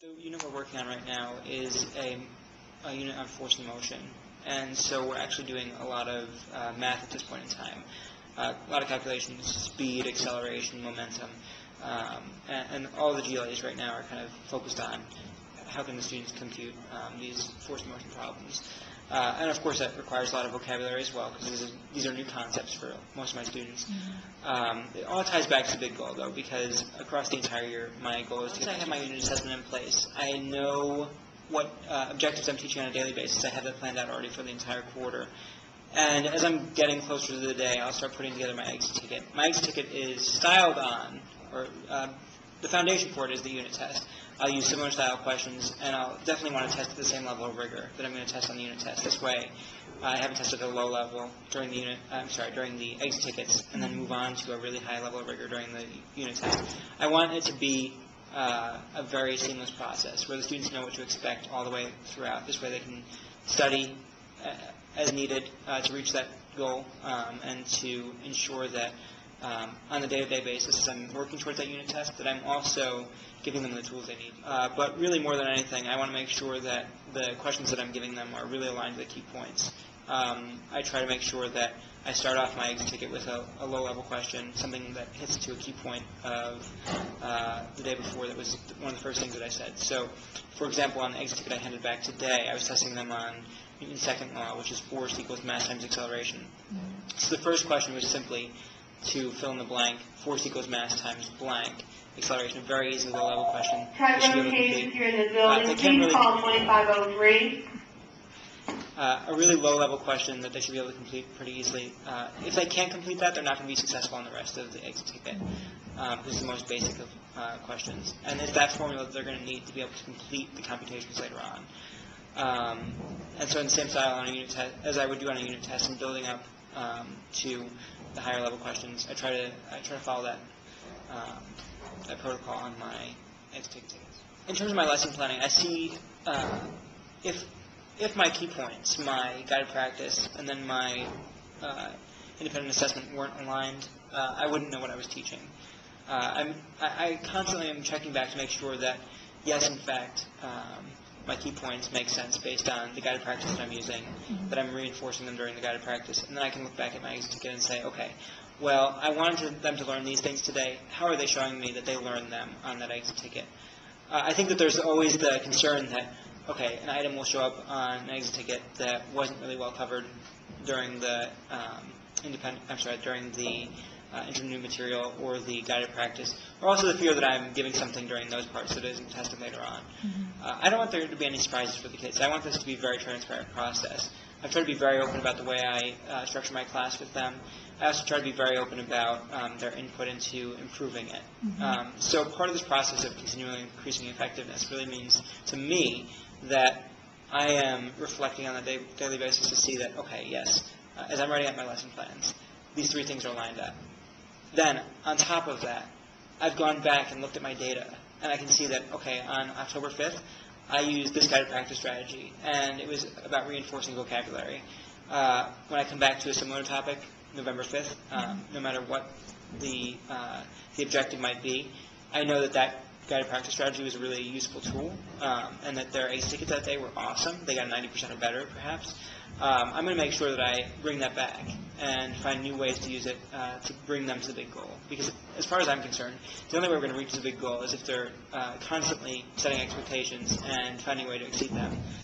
The unit we're working on right now is a unit on force and motion, and so we're actually doing a lot of math at this point in time. A lot of calculations, speed, acceleration, momentum, and all the GLAs right now are kind of focused on how can the students compute these force and motion problems. And of course that requires a lot of vocabulary as well, because these are new concepts for most of my students. It all ties back to the big goal though, because across the entire year my goal is to have my unit assessment in place. I know what objectives I'm teaching on a daily basis. I have that planned out already for the entire quarter. And as I'm getting closer to the day, I'll start putting together my exit ticket. My exit ticket is styled on, or the foundation for it is the unit test. I'll use similar style questions, and I'll definitely want to test at the same level of rigor that I'm going to test on the unit test. This way, I haven't tested at a low level during the during the exit tickets, and then move on to a really high level of rigor during the unit test. I want it to be a very seamless process where the students know what to expect all the way throughout. This way, they can study as needed to reach that goal, and to ensure that on a day-to-day basis, as I'm working towards that unit test, that I'm also giving them the tools they need. But really, more than anything, I want to make sure that the questions that I'm giving them are really aligned to the key points. I try to make sure that I start off my exit ticket with a low-level question, something that hits to a key point of the day before. That was one of the first things that I said. So, for example, on the exit ticket I handed back today, I was testing them on Newton's second law, which is force equals mass times acceleration. So the first question was simply to fill in the blank, force equals mass times blank, acceleration, a very easy low-level question. Track location, if you're in the building, please call 2503. A really low-level question that they should be able to complete pretty easily. If they can't complete that, they're not going to be successful on the rest of the exit ticket. This is the most basic of questions. And it's that formula that they're going to need to be able to complete the computations later on. And so in the same style on a unit test, as I would do on a unit test, and building up to the higher level questions, I try to follow that protocol on my exit tickets. In terms of my lesson planning, I see if my key points, my guided practice, and then my independent assessment weren't aligned, I wouldn't know what I was teaching. I constantly am checking back to make sure that, yes, in fact, my key points make sense based on the guided practice that I'm using, that I'm reinforcing them during the guided practice, and then I can look back at my exit ticket and say, okay, well, I wanted them to learn these things today. How are they showing me that they learned them on that exit ticket? I think that there's always the concern that, okay, an item will show up on an exit ticket that wasn't really well covered during the intermediate material or the guided practice, or also the fear that I'm giving something during those parts that isn't tested later on. I don't want there to be any surprises for the kids. I want this to be a very transparent process. I've tried to be very open about the way I structure my class with them. I also try to be very open about their input into improving it. So part of this process of continually increasing effectiveness really means to me that I am reflecting on a daily basis to see that, okay, yes, as I'm writing out my lesson plans, these three things are lined up. Then, on top of that, I've gone back and looked at my data, and I can see that, okay, on October 5th, I used this guided practice strategy, and it was about reinforcing vocabulary. When I come back to a similar topic, November 5th, no matter what the objective might be, I know that that guided practice strategy was a really useful tool, and that their ACE tickets that day were awesome. They got 90% or better, perhaps. I'm going to make sure that I bring that back and find new ways to use it to bring them to the big goal. Because as far as I'm concerned, the only way we're going to reach the big goal is if they're constantly setting expectations and finding a way to exceed them.